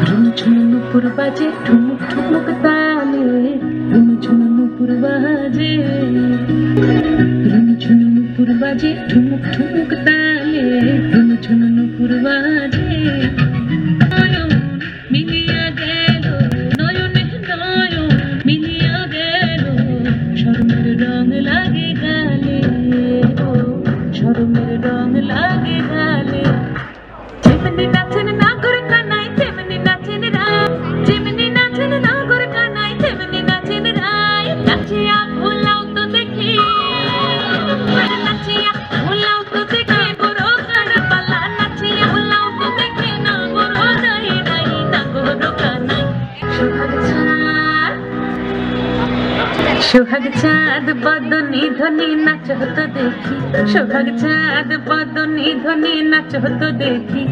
ঝুনঝুন নুপুর বাজে ঠুমুক ঠুমুক তালে, ঝুনঝুন নুপুর বাজে, ঝুনঝুন নুপুর বাজে ঠুমুক ঠুমুক তালে, ঝুনঝুন নুপুর বাজে। নয়ন মিলিয়া গেল, নয়নে নয়ন মিলিয়া গেল, শরমের রং লাগে গালে, শরমের রং লাগে গালে। যেমনি নাচেন নাগর কানাই তেমনি নাচেন রায়, যেমনি নাচেন নাগর কানাই তেমনি নাচেন রায়। নাচিয়া ভোলাও তো দেখি, নাচিয়া ভোলাও তো দেখে বড় কারবালা, নাচিয়া ভোলাও তো দেখে নাগর নাই নাই নাগর কানাই। সোহাগ চাঁদ বদনি ধ্বনি নাচ হতো দেখি, সোহাগ চাঁদ বদনি ধ্বনি নাচ হতো দেখি।